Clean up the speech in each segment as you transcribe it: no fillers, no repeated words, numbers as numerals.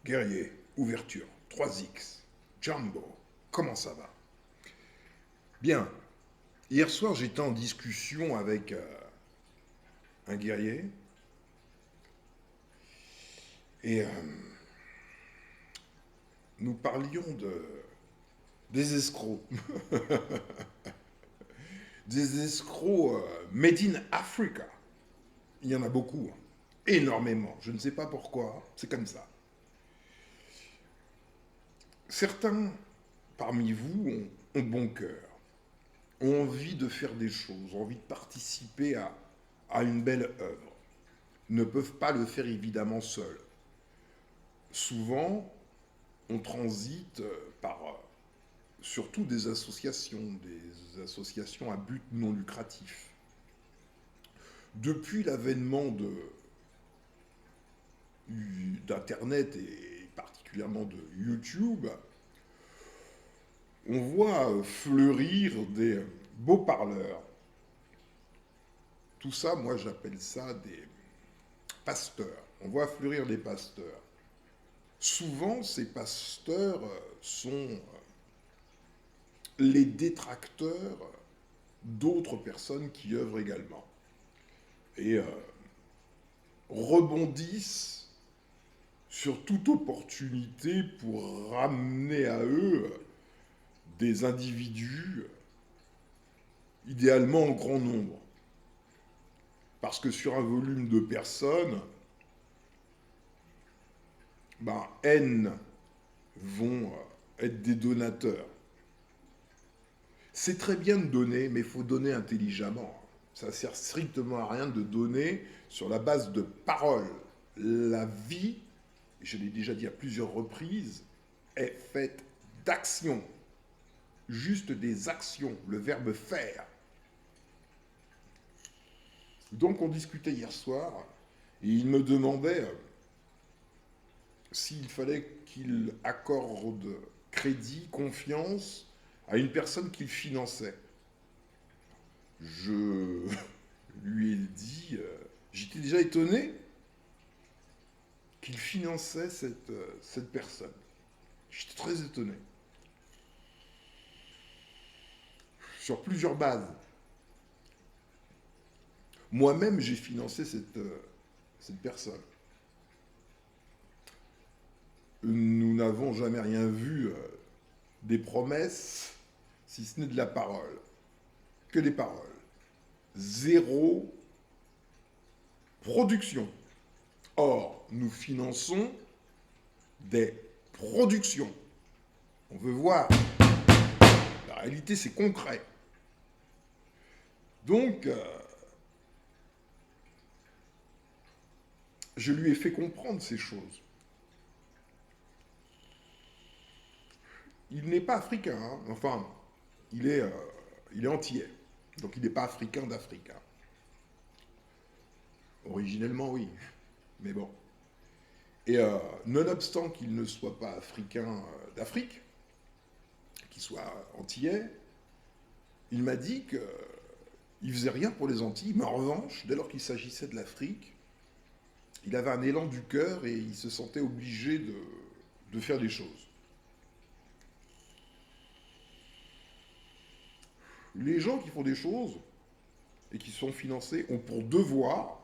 Guerrier, ouverture, 3X, Jumbo, comment ça va? Bien, hier soir j'étais en discussion avec un guerrier et nous parlions des escrocs. Des escrocs made in Africa. Il y en a beaucoup, hein. Énormément. Je ne sais pas pourquoi, c'est comme ça. Certains parmi vous ont bon cœur, ont envie de faire des choses, ont envie de participer à une belle œuvre, ne peuvent pas le faire évidemment seuls. Souvent, on transite par surtout des associations à but non lucratif. Depuis l'avènement d'Internet et particulièrement de YouTube, on voit fleurir des beaux parleurs. Tout ça, moi j'appelle ça des pasteurs. On voit fleurir des pasteurs. Souvent, ces pasteurs sont les détracteurs d'autres personnes qui œuvrent également. Et rebondissent sur toute opportunité pour ramener à eux des individus, idéalement en grand nombre. Parce que sur un volume de personnes, N vont être des donateurs. C'est très bien de donner, mais il faut donner intelligemment. Ça sert strictement à rien de donner sur la base de paroles. La vie, je l'ai déjà dit à plusieurs reprises, est faite d'actions. Juste des actions, le verbe faire. Donc on discutait hier soir, et il me demandait s'il fallait qu'il accorde crédit, confiance à une personne qu'il finançait. Je lui ai dit, j'étais déjà étonné qu'il finançait cette personne. J'étais très étonné. Sur plusieurs bases. Moi-même, j'ai financé cette personne. Nous n'avons jamais rien vu des promesses, si ce n'est de la parole. Que des paroles. Zéro production. Or, nous finançons des productions. On veut voir. La réalité, c'est concret. Donc, je lui ai fait comprendre ces choses. Il n'est pas africain, hein. Enfin, il est antillais. Donc, il n'est pas africain d'Afrique. Hein. Originellement, oui. Mais bon. Et nonobstant qu'il ne soit pas africain d'Afrique, qu'il soit antillais, il m'a dit qu'il ne faisait rien pour les Antilles, mais en revanche, dès lors qu'il s'agissait de l'Afrique, il avait un élan du cœur et il se sentait obligé de faire des choses. Les gens qui font des choses et qui sont financés ont pour devoir,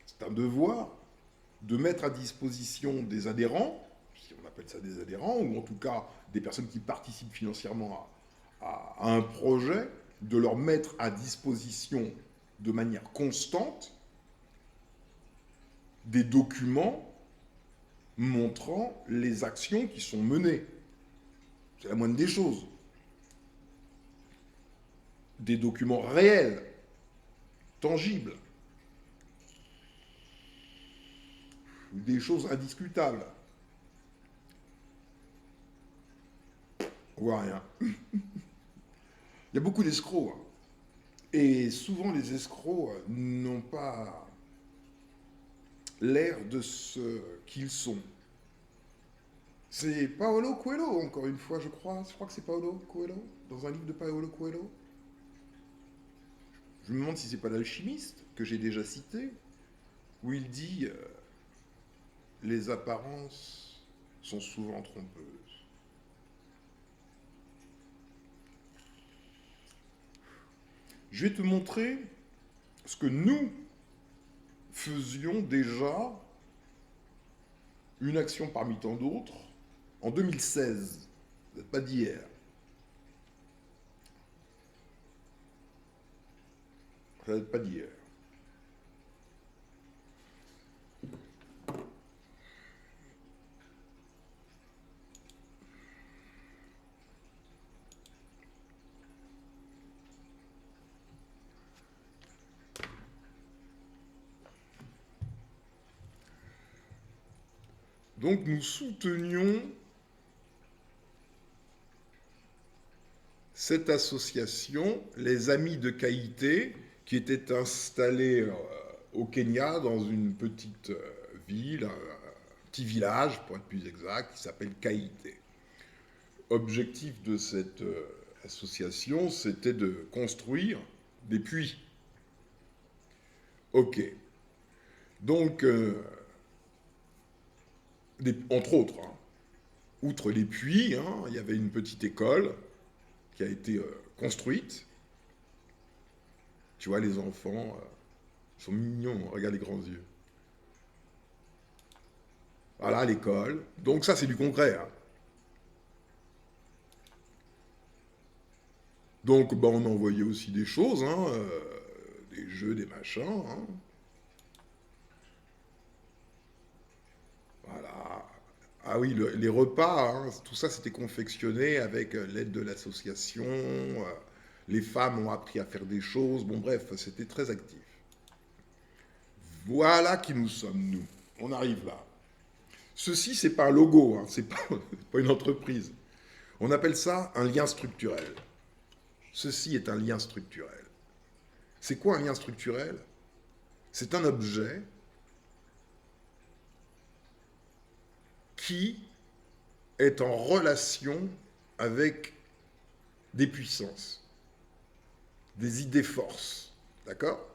c'est un devoir, de mettre à disposition des adhérents, si on appelle ça des adhérents, ou en tout cas des personnes qui participent financièrement à un projet, de leur mettre à disposition de manière constante des documents montrant les actions qui sont menées. C'est la moindre des choses. Des documents réels, tangibles. Des choses indiscutables. On voit rien. Il y a beaucoup d'escrocs. Hein. Et souvent, les escrocs n'ont pas l'air de ce qu'ils sont. C'est Paolo Coelho, encore une fois, je crois. Je crois que c'est Paolo Coelho, dans un livre de Paolo Coelho. Je me demande si c'est pas l'alchimiste, que j'ai déjà cité, où il dit les apparences sont souvent trompeuses. Je vais te montrer ce que nous faisions déjà, une action parmi tant d'autres, en 2016, pas d'hier. Ça date pas d'hier. Donc nous soutenions cette association, les Amis de Kaïté, qui était installée au Kenya, dans une petite ville, un petit village, pour être plus exact, qui s'appelle Kaïté. Objectif de cette association, c'était de construire des puits. Ok. Donc, entre autres, hein, outre les puits, hein, il y avait une petite école qui a été construite. Tu vois, les enfants sont mignons, regarde les grands yeux. Voilà, l'école. Donc ça, c'est du concret. Hein. Donc, bah, on envoyait aussi des choses, hein, des jeux, des machins. Hein. Voilà. Ah oui, les repas, hein, tout ça, c'était confectionné avec l'aide de l'association. Les femmes ont appris à faire des choses. Bon, bref, c'était très actif. Voilà qui nous sommes, nous. On arrive là. Ceci, c'est pas un logo, hein, c'est pas une entreprise. On appelle ça un lien structurel. Ceci est un lien structurel. C'est quoi un lien structurel? C'est un objet qui est en relation avec des puissances, des idées forces. D'accord?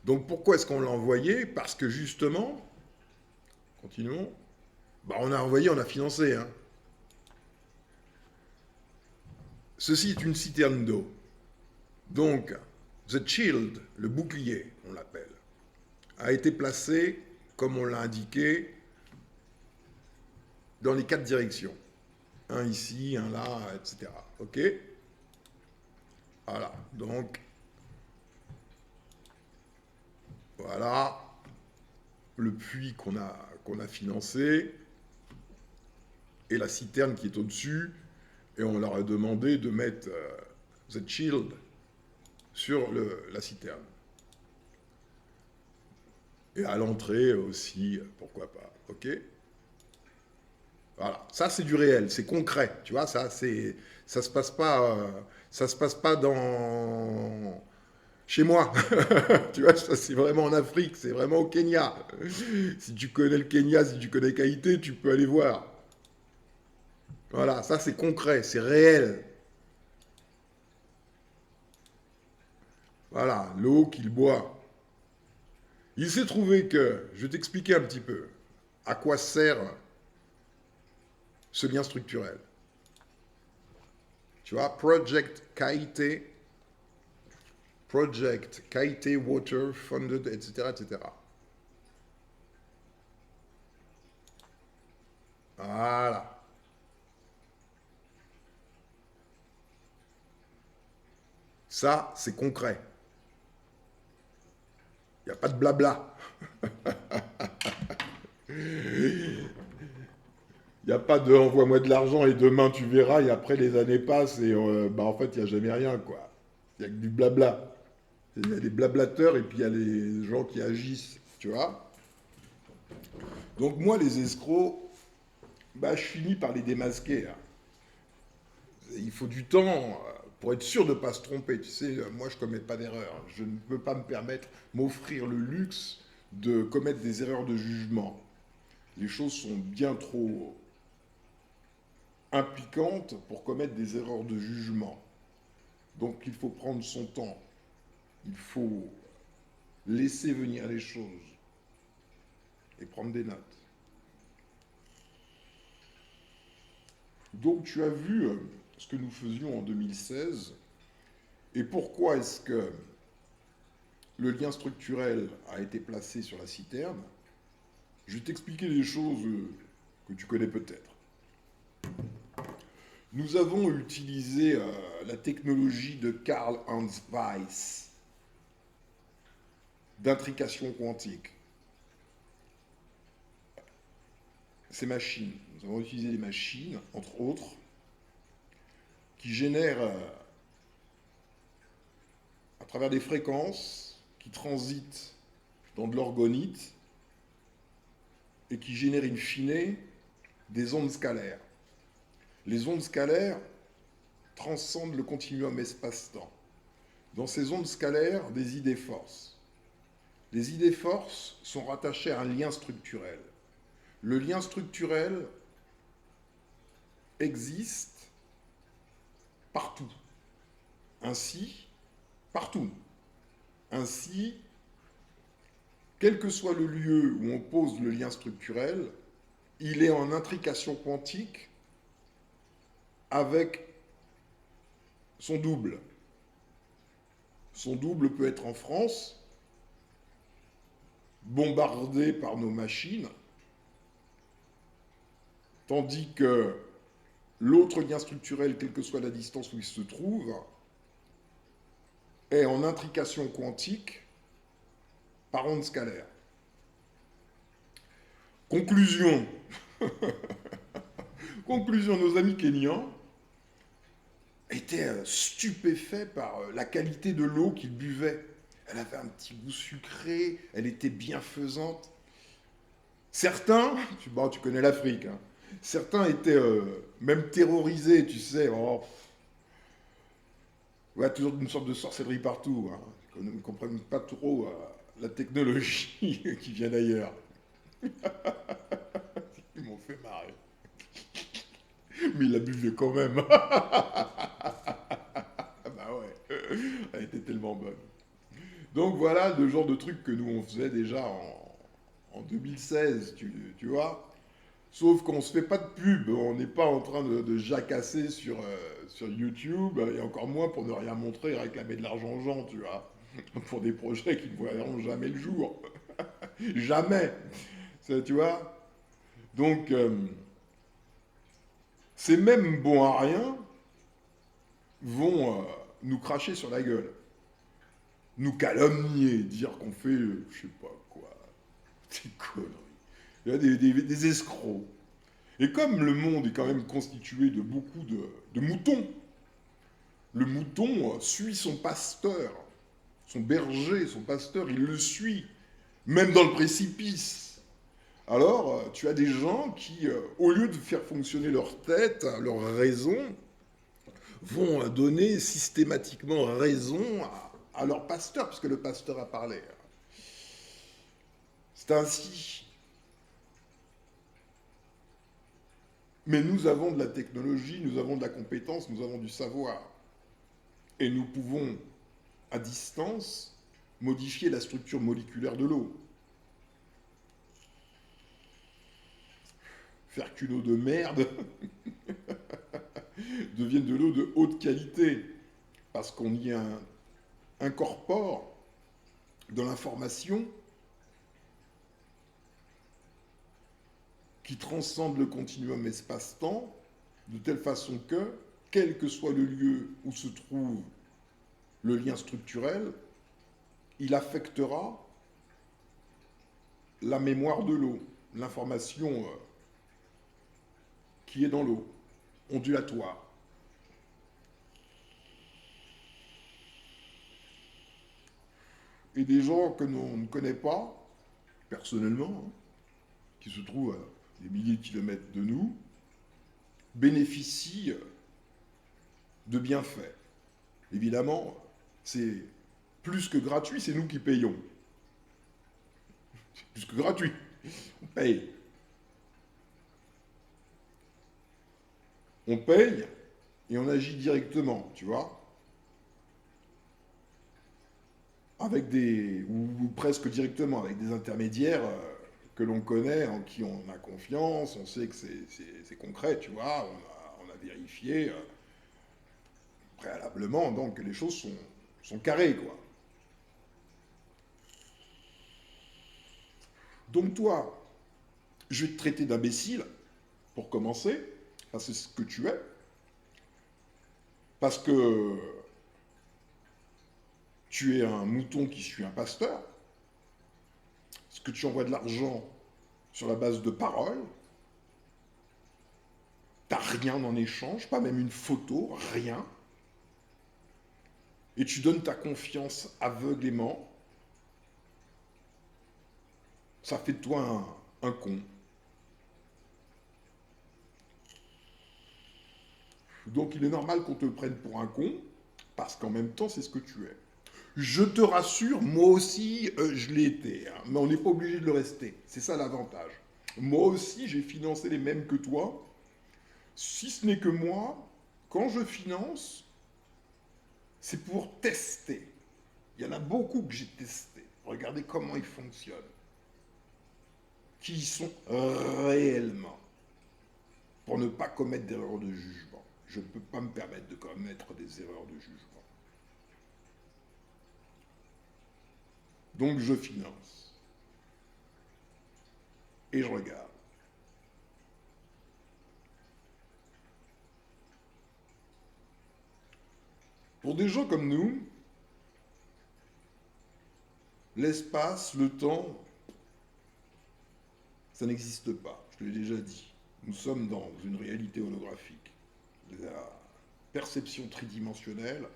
Donc pourquoi est-ce qu'on l'a envoyé? Parce que justement, continuons, bah on a envoyé, on a financé. Hein. Ceci est une citerne d'eau. Donc, the shield, le bouclier, on l'appelle, a été placé, comme on l'a indiqué, dans les 4 directions. Un ici, un là, etc. OK? Voilà. Donc, voilà le puits qu'on a financé et la citerne qui est au-dessus. Et on leur a demandé de mettre the shield sur la citerne. Et à l'entrée aussi, pourquoi pas. OK? Voilà, ça c'est du réel, c'est concret, tu vois, ça se passe pas dans chez moi, tu vois, ça c'est vraiment en Afrique, c'est vraiment au Kenya. Si tu connais le Kenya, si tu connais Kaïté, tu peux aller voir. Voilà, ça c'est concret, c'est réel. Voilà, l'eau qu'il boit. Il s'est trouvé que, je vais t'expliquer un petit peu à quoi sert ce lien structurel. Tu vois, Project Kaite Water Funded, etc., etc. Voilà. Ça, c'est concret. Il n'y a pas de blabla. Il n'y a pas de envoie-moi de l'argent et demain tu verras et après les années passent et bah en fait il n'y a jamais rien quoi. Il y a que du blabla. Il y a des blablateurs et puis il y a les gens qui agissent, tu vois. Donc moi les escrocs, bah je finis par les démasquer. Hein. Il faut du temps pour être sûr de ne pas se tromper. Tu sais, moi je ne commets pas d'erreur. Je ne peux pas me permettre, m'offrir le luxe de commettre des erreurs de jugement. Les choses sont bien trop impliquantes pour commettre des erreurs de jugement. Donc il faut prendre son temps. Il faut laisser venir les choses et prendre des notes. Donc tu as vu ce que nous faisions en 2016 et pourquoi est-ce que le lien structurel a été placé sur la citerne. Je vais t'expliquer des choses que tu connais peut-être. Nous avons utilisé la technologie de Karl Hans Weiss d'intrication quantique. Ces machines, nous avons utilisé des machines, entre autres, qui génèrent à travers des fréquences qui transitent dans de l'orgonite et qui génèrent in fine des ondes scalaires. Les ondes scalaires transcendent le continuum espace-temps. Dans ces ondes scalaires, des idées-forces. Les idées-forces sont rattachées à un lien structurel. Le lien structurel existe partout. Ainsi, partout. Ainsi, quel que soit le lieu où on pose le lien structurel, il est en intrication quantique avec son double. Son double peut être en France, bombardé par nos machines, tandis que l'autre lien structurel, quelle que soit la distance où il se trouve, est en intrication quantique par onde scalaire. Conclusion. Conclusion, nos amis kenyans étaient stupéfaits par la qualité de l'eau qu'ils buvaient. Elle avait un petit goût sucré, elle était bienfaisante. Certains, tu connais l'Afrique, hein, certains étaient même terrorisés, tu sais. Oh, ouais, toujours une sorte de sorcellerie partout. Hein. Ils ne comprennent pas trop la technologie qui vient d'ailleurs. Ils m'ont fait marrer. Mais il a buvé quand même. Bah ouais, elle était tellement bonne. Donc voilà le genre de truc que nous on faisait déjà en 2016, tu vois. Sauf qu'on ne se fait pas de pub, on n'est pas en train de jacasser sur YouTube, et encore moins pour ne rien montrer et réclamer de l'argent aux gens, tu vois. Pour des projets qui ne verront jamais le jour. Jamais. Tu vois. Donc, ces mêmes bons à rien vont nous cracher sur la gueule. Nous calomnier, dire qu'on fait, je sais pas quoi, des conneries. Il y a des escrocs. Et comme le monde est quand même constitué de beaucoup de moutons, le mouton suit son pasteur, son berger, son pasteur, il le suit, même dans le précipice. Alors, tu as des gens qui, au lieu de faire fonctionner leur tête, leur raison, vont donner systématiquement raison à leur pasteur, puisque le pasteur a parlé. C'est ainsi. Mais nous avons de la technologie, nous avons de la compétence, nous avons du savoir. Et nous pouvons, à distance, modifier la structure moléculaire de l'eau. Faire qu'une eau de merde devienne de l'eau de haute qualité, parce qu'on y incorpore de l'information qui transcende le continuum espace-temps, de telle façon que, quel que soit le lieu où se trouve le lien structurel, il affectera la mémoire de l'eau, l'information qui est dans l'eau, ondulatoire. Et des gens que l'on ne connaît pas, personnellement, hein, qui se trouvent à des milliers de kilomètres de nous, bénéficient de bienfaits. Évidemment, c'est plus que gratuit, c'est nous qui payons. C'est plus que gratuit, on paye. On paye et on agit directement, tu vois, avec ou presque directement, avec des intermédiaires que l'on connaît, en qui on a confiance, on sait que c'est concret, tu vois, on vérifier préalablement donc, que les choses sont carrées, quoi. Donc toi, je vais te traiter d'imbécile, pour commencer, parce que c'est ce que tu es, parce que tu es un mouton qui suit un pasteur, parce que tu envoies de l'argent sur la base de paroles, t'as rien en échange, pas même une photo, rien, et tu donnes ta confiance aveuglément, ça fait de toi un con. Donc il est normal qu'on te prenne pour un con, parce qu'en même temps, c'est ce que tu es. Je te rassure, moi aussi, je l'ai été, hein, mais on n'est pas obligé de le rester. C'est ça l'avantage. Moi aussi, j'ai financé les mêmes que toi. Si ce n'est que moi, quand je finance, c'est pour tester. Il y en a beaucoup que j'ai testé. Regardez comment ils fonctionnent. Qui y sont réellement. Pour ne pas commettre d'erreurs de jugement. Je ne peux pas me permettre de commettre des erreurs de jugement. Donc je finance. Et je regarde. Pour des gens comme nous, l'espace, le temps, ça n'existe pas. Je te l'ai déjà dit. Nous sommes dans une réalité holographique. La perception tridimensionnelle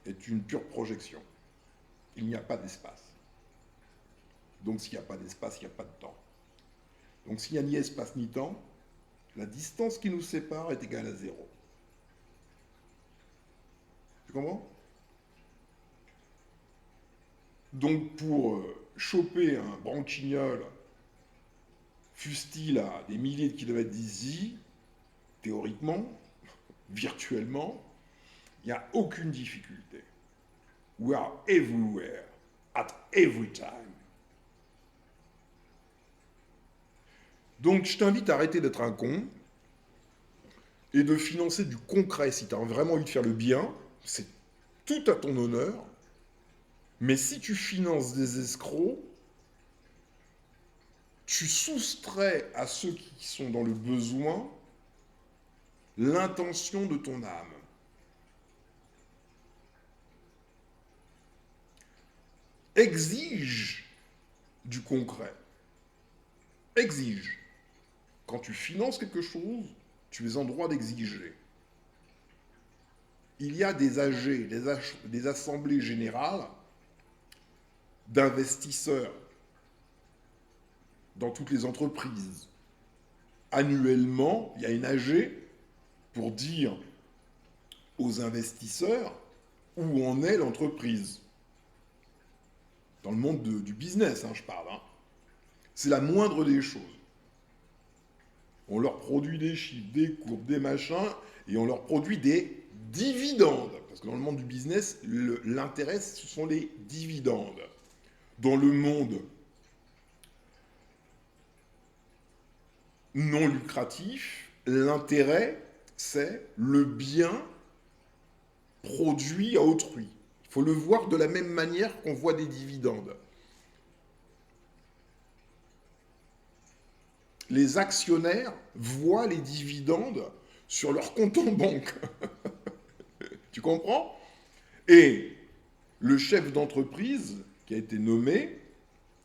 est une pure projection. Il n'y a pas d'espace. Donc s'il n'y a pas d'espace, il n'y a pas de temps. Donc s'il n'y a ni espace ni temps, la distance qui nous sépare est égale à 0. Tu comprends? Donc pour choper un branquignol, fût-il à des milliers de kilomètres d'ici, théoriquement, virtuellement, il n'y a aucune difficulté. We are everywhere, at every time. Donc je t'invite à arrêter d'être un con et de financer du concret. Si tu as vraiment envie de faire le bien, c'est tout à ton honneur. Mais si tu finances des escrocs, tu soustrais à ceux qui sont dans le besoin l'intention de ton âme. Exige du concret. Exige. Quand tu finances quelque chose, tu es en droit d'exiger. Il y a des AG, des assemblées générales d'investisseurs dans toutes les entreprises. Annuellement, il y a une AG pour dire aux investisseurs où en est l'entreprise. Dans le monde du business, je parle. C'est la moindre des choses. On leur produit des chiffres, des courbes, des machins, et on leur produit des dividendes. Parce que dans le monde du business, l'intérêt, ce sont les dividendes. Dans le monde non lucratif, l'intérêt, c'est le bien produit à autrui. Il faut le voir de la même manière qu'on voit des dividendes. Les actionnaires voient les dividendes sur leur compte en banque. Tu comprends? Et le chef d'entreprise qui a été nommé,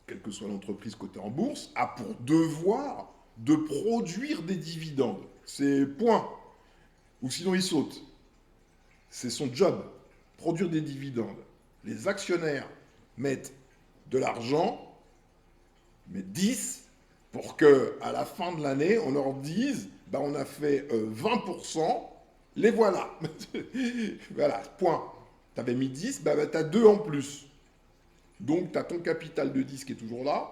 quelle que soit l'entreprise cotée en bourse, a pour devoir de produire des dividendes. C'est point. Ou sinon il saute. C'est son job, produire des dividendes. Les actionnaires mettent de l'argent, mettent 10, pour qu'à la fin de l'année, on leur dise, on a fait 20%, les voilà. Voilà, point. Tu avais mis 10, tu as 2 en plus. Donc, tu as ton capital de 10 qui est toujours là,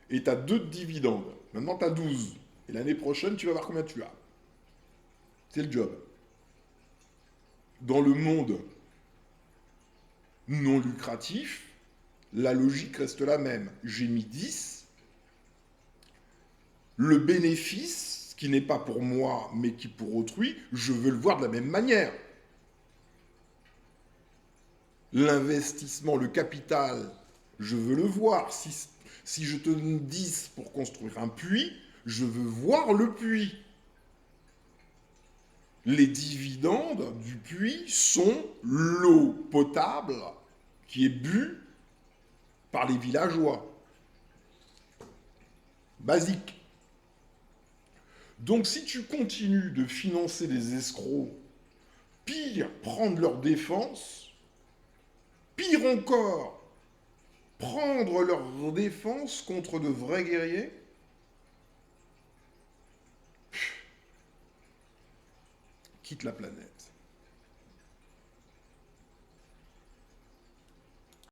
et tu as 2 de dividendes. Maintenant, tu as 12. Et l'année prochaine, tu vas voir combien tu as. C'est le job. Dans le monde non lucratif, la logique reste la même. J'ai mis 10. Le bénéfice, qui n'est pas pour moi, mais qui pour autrui, je veux le voir de la même manière. L'investissement, le capital, je veux le voir. Si je te donne 10 pour construire un puits, je veux voir le puits. Les dividendes du puits sont l'eau potable qui est bue par les villageois. Basique. Donc si tu continues de financer les escrocs, pire, prendre leur défense, pire encore, prendre leur défense contre de vrais guerriers, quitte la planète.